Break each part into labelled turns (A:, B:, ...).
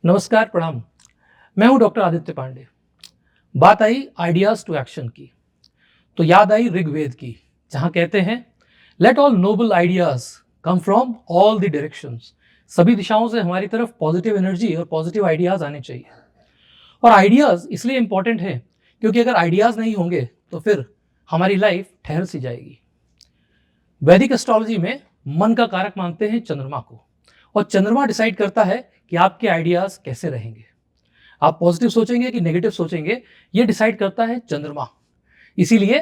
A: नमस्कार, प्रणाम। मैं हूं डॉक्टर आदित्य पांडे। बात आई आइडियाज टू एक्शन की, तो याद आई ऋग्वेद की, जहां कहते हैं let all noble ideas come from all the directions. सभी दिशाओं से हमारी तरफ पॉजिटिव एनर्जी और पॉजिटिव आइडियाज आने चाहिए। और आइडियाज इसलिए इंपॉर्टेंट है क्योंकि अगर आइडियाज नहीं होंगे तो फिर हमारी लाइफ ठहर सी जाएगी। वैदिक एस्ट्रोलॉजी में मन का कारक मानते हैं चंद्रमा को, और चंद्रमा डिसाइड करता है कि आपके आइडियाज कैसे रहेंगे। आप पॉजिटिव सोचेंगे कि नेगेटिव सोचेंगे, ये डिसाइड करता है चंद्रमा। इसीलिए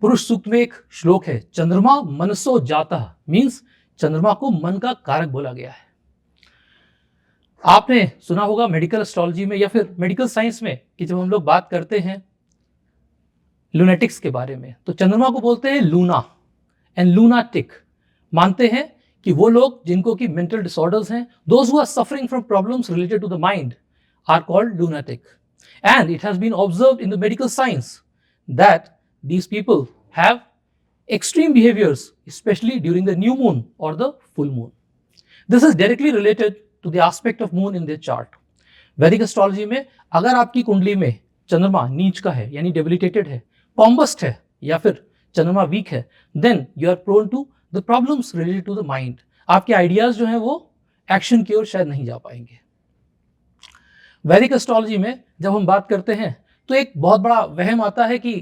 A: पुरुष सूक्त में एक श्लोक है, चंद्रमा मनसो जाता, मींस चंद्रमा को मन का कारक बोला गया है। आपने सुना होगा मेडिकल एस्ट्रोलॉजी में या फिर मेडिकल साइंस में कि जब हम लोग बात करते हैं लूनेटिक्स के बारे में, तो चंद्रमा को बोलते हैं लूना एंड लूनाटिक। मानते हैं कि वो लोग जिनको कि मेंटल डिसऑर्डर्स हैं, those who are suffering from problems related to the mind are called lunatic. And it has been observed in the medical science that these people have extreme behaviors, especially during the new moon or the full moon. This is directly related to the aspect of moon in their chart. वैदिक astrology में अगर आपकी कुंडली में चंद्रमा नीच का है, यानी डेबिलिटेटेड है, कॉम्बस्ट है, या फिर चंद्रमा वीक है, then you are prone to the problems related to the mind. आपके आइडियाज जो हैं वो एक्शन की ओर शायद नहीं जा पाएंगे। वैदिक एस्ट्रोलॉजी में जब हम बात करते हैं तो एक बहुत बड़ा वहम आता है कि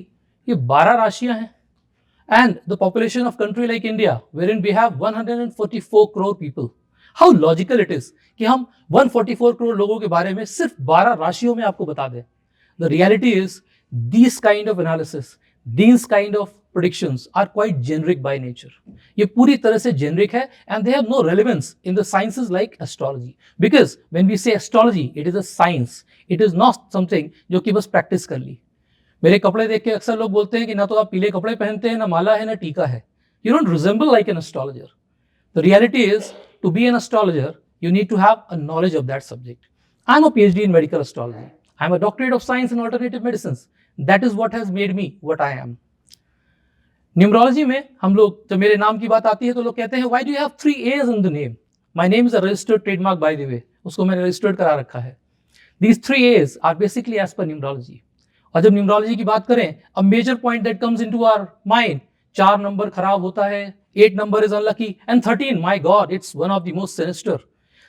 A: ये 12 राशियां हैं and the population of country like India where in we have 144 crore people. How logical it is कि हम 144 करोड़ लोगों के बारे में सिर्फ 12 राशियों में आपको बता दें। The reality is this kind of analysis, these kind of predictions are quite generic by nature. ये पूरी तरह से generic है and they have no relevance in the sciences like astrology. Because when we say astrology, it is a science. It is not something जो कि बस practice कर ली। मेरे कपड़े देख के अक्सर लोग बोलते हैं कि ना तो आप पीले कपड़े पहनते हैं, ना माला है, ना टीका है। You don't resemble like an astrologer. The reality is, to be an astrologer, you need to have a knowledge of that subject. I'm a PhD in medical astrology. I'm a doctorate of science in alternative medicines. That is what has made me what I am. Numerology में हम लोग जब मेरे नाम की बात आती है तो लोग कहते हैं why do you have 3 A's in the name? My name is a registered trademark by the way. उसको मैंने रजिस्टर्ड करा रखा है। These 3 A's are basically as per numerology. और जब न्यूमरोलॉजी की बात करें, a major point that comes into our mind, 4 number खराब होता है, 8 number is unlucky, and 13, my God, it's one of the most sinister.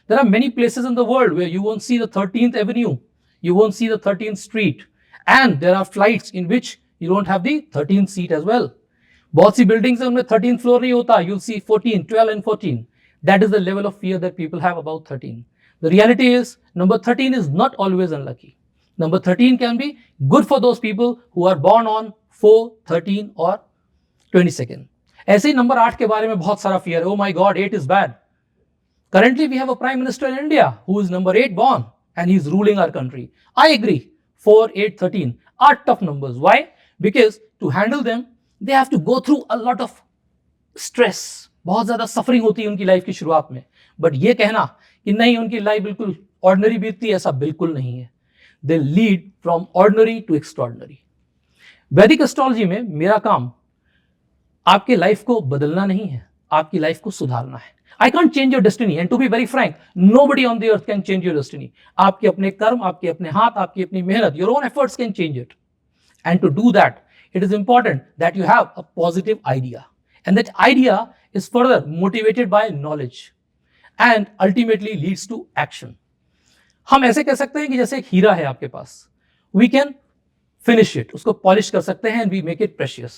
A: There are many places in the world where you won't see the 13th Avenue, you won't see the 13th Street. And there are flights in which you don't have the 13th seat as well. बहुत सी buildings हैं उनमें 13th floor नहीं होता. You'll see 14, 12 and 14. That is the level of fear that people have about 13. The reality is number 13 is not always unlucky. Number 13 can be good for those people who are born on 4, 13 or 22nd. ऐसे ही number 8 के बारे में बहुत सारा fear है. Oh my God, 8 is bad. Currently we have a prime minister in India who is number 8 born and he is ruling our country. I agree. 4, 8, 13 are tough numbers. Why? Because to handle them, they have to go through a lot of stress. बहुत ज़्यादा suffering होती है उनकी life की शुरुआत में। But ये कहना कि नहीं उनकी लाइफ बिल्कुल ऑर्डिनरी बीतती है, ऐसा बिल्कुल नहीं है। They lead from ordinary to extraordinary. वैदिक एस्ट्रोलॉजी में मेरा काम आपके लाइफ को बदलना नहीं है, आपकी लाइफ को सुधारना है। I can't change your destiny, and to be very frank, nobody on the earth can change your destiny. आपके अपने कर्म, आपके अपने हाथ, आपकी अपनी मेहनत, your own efforts can change it. And to do that, it is important that you have a positive idea, and that idea is further motivated by knowledge, and ultimately leads to action. हम ऐसे कह सकते हैं कि जैसे एक हीरा है आपके पास, we can finish it, उसको पॉलिश कर सकते हैं, and we make it precious.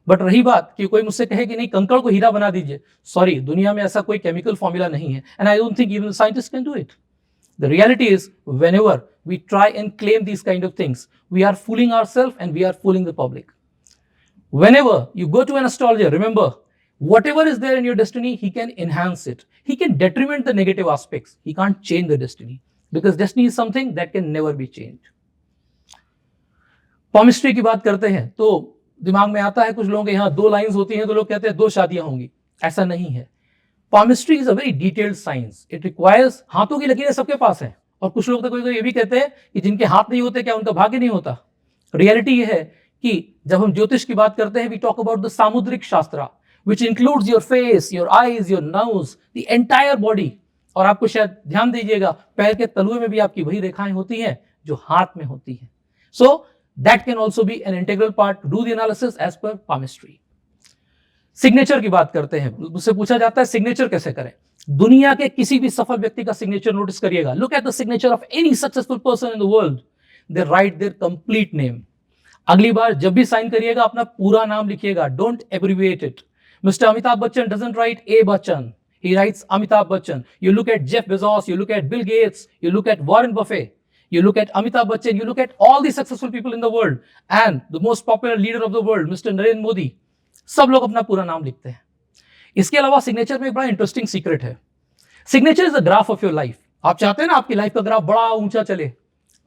A: But रही बात कि कोई मुझसे कहे कि नहीं कंकड़ को हीरा बना दीजिए, सॉरी, दुनिया में ऐसा कोई केमिकल फॉर्मूला नहीं है, and I don't think even scientist can do it. The reality is whenever we try and claim this kind of things, we are fooling ourself and we are fooling the public. Whenever you go to an astrologer, remember whatever is there in your destiny, he can enhance it, he can detriment the negative aspects, he can't change the destiny, because destiny is something that can never be changed. पॉमिस्ट्री की बात करते हैं तो दिमाग में आता है कुछ लोगों के यहाँ 2 लाइंस होती हैं तो लोग कहते हैं 2 शादियां होंगी। ऐसा नहीं है। Palmistry is a very detailed science, it requires, हाथों की लकीरें सबके पास हैं, और कुछ लोग तो कोई ये भी कहते हैं कि जिनके हाथ नहीं होते क्या उनका भाग्य नहीं होता। रियलिटी ये है कि जब हम ज्योतिष की बात करते हैं, वी टॉक अबाउट द सामुद्रिक शास्त्र, which includes your face, your eyes, your nose, the entire body. और आपको शायद ध्यान दीजिएगा पैर के तलुए में भी आपकी वही रेखाएं होती हैं जो हाथ में होती हैं. So that can also be an integral part to do the analysis as per palmistry. Signature की बात करते हैं. मुझसे पूछा जाता है सिग्नेचर कैसे करें. दुनिया के किसी भी सफल व्यक्ति का सिग्नेचर नोटिस करिएगा. Look at the signature of any successful person in the world. They write their complete name. अगली बार जब भी साइन करिएगा अपना पूरा नाम लिखिएगा. Don't abbreviate it. Mister Amitabh Bachchan doesn't right A Bachchan. He writes Amitabh Bachchan. You look at Jeff Bezos, you look at Bill Gates, you look at Warren Buffett, you look at Amitabh Bachchan, you look at all the successful people in the world and the most popular leader of the world, Mr. Narendra Modi. सब लोग अपना पूरा नाम लिखते हैं. इसके अलावा signature में एक बड़ा इंटरेस्टिंग सीक्रेट है. Signature is the graph of your life. आप चाहते हैं ना आपकी लाइफ का ग्राफ बड़ा ऊंचा चले,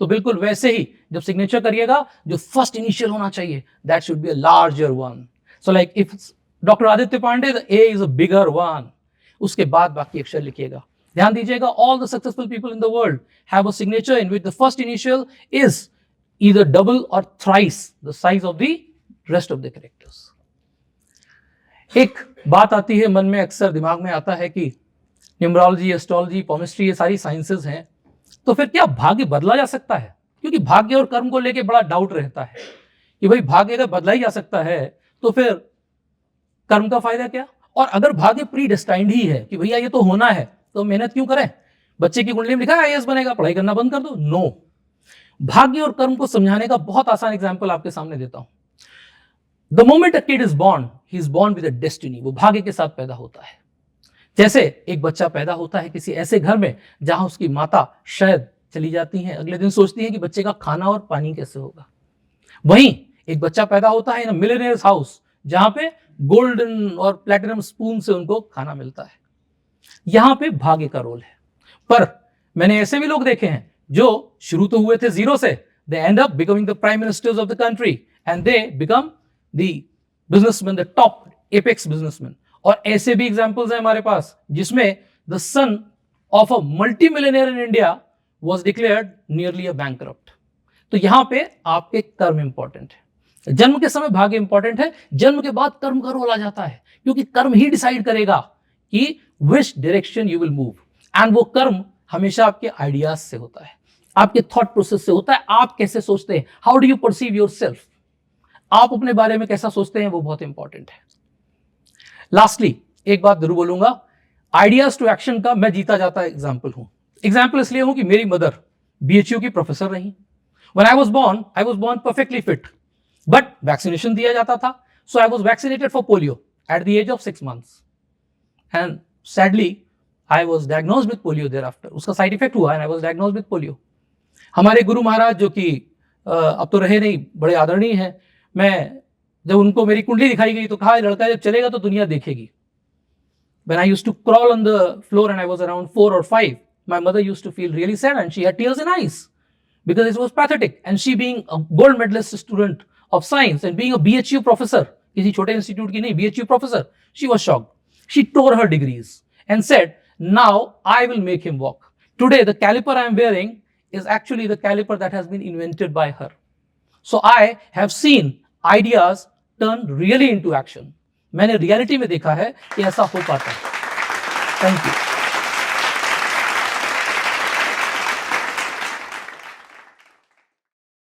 A: तो बिल्कुल वैसे ही जब सिग्नेचर करिएगा जो फर्स्ट इनिशियल होना चाहिए that should be a larger one. So like if doctor Aditya Pandey the A is a bigger one. उसके बाद बाकी अक्षर लिखिएगा. ध्यान दीजिएगा all the successful people in the world have a signature in which the first initial is either double or thrice the size of the rest of the characters. एक बात आती है मन में, अक्सर दिमाग में आता है कि न्यूमरोलॉजी, एस्ट्रोलॉजी, पॉमिस्ट्री ये सारी साइंसेज हैं, तो फिर क्या भाग्य बदला जा सकता है? क्योंकि भाग्य और कर्म को लेके बड़ा डाउट रहता है कि भाई भाग्य अगर बदला ही जा सकता है तो फिर कर्म का फायदा क्या? और अगर भाग्य प्री डेस्टाइंड ही है कि भैया ये तो होना है, तो मेहनत क्यों करें? बच्चे की कुंडली में लिखा है आईएएस बनेगा, पढ़ाई करना बंद कर दो. नो. भाग्य और कर्म को समझाने का बहुत आसान एग्जांपल आपके सामने देता हूं. The moment a kid is born, he is born with a destiny. वो भाग्य के साथ पैदा होता है. जैसे एक बच्चा पैदा होता है किसी ऐसे घर में जहां उसकी माता शायद चली जाती हैं, अगले दिन सोचती है कि बच्चे का खाना और पानी कैसे होगा. वहीं एक बच्चा पैदा होता है इन अ मिलियनेयर्स हाउस, जहां पे गोल्डन और प्लैटिनम स्पून से उनको खाना मिलता है. यहां पे भाग्य का रोल है. पर मैंने ऐसे भी लोग देखे हैं जो शुरू तो हुए थे जीरो से, they end up becoming the prime ministers of the country and they become the businessman, the top apex businessman. और ऐसे भी एग्जांपल्स हैं हमारे पास जिसमें the son of a multi millionaire in India was declared nearly a bankrupt. तो यहां पे आपके कर्म इंपॉर्टेंट है. जन्म के समय भाग्य इंपॉर्टेंट है, जन्म के बाद कर्म का रोल आ जाता है, क्योंकि कर्म ही डिसाइड करेगा कि which direction you will move. And वो कर्म हमेशा आपके आइडियाज से होता है, आपके थॉट प्रोसेस से होता है. आप कैसे सोचते हैं, how do you perceive yourself, आप अपने बारे में कैसा सोचते हैं, वो बहुत इंपॉर्टेंट है. लास्टली एक बात जरूर बोलूंगा, आइडियाज टू एक्शन का मैं जीता जाता एग्जाम्पल हूं. एग्जाम्पल इसलिए हूं कि मेरी मदर बीएचयू की प्रोफेसर रही. When I was born perfectly fit, but vaccination दिया जाता था. So I was vaccinated for polio at the age of 6 months and sadly I was diagnosed with polio thereafter. उसका side effect हुआ and I was diagnosed with polio. हमारे गुरु महाराज जो कि अब तो रहे नहीं, बड़े आदरणीय हैं, मैं जब उनको मेरी कुंडली दिखाई गई तो कहा लड़का जब चलेगा तो दुनिया देखेगी. When I used to crawl on the floor and I was around 4 or 5, my mother used to feel really sad and she had tears in eyes because it was pathetic. And she being a gold medalist student of science and being a BHU professor, किसी छोटे institute की नहीं, BHU professor, she was shocked. She tore her degrees and said, now I will make him walk. Today the caliper I am wearing is actually the caliper that has been invented by her. So I have seen ideas turn really into action. मैंने reality में देखा है कि ऐसा हो पाता है. Thank you.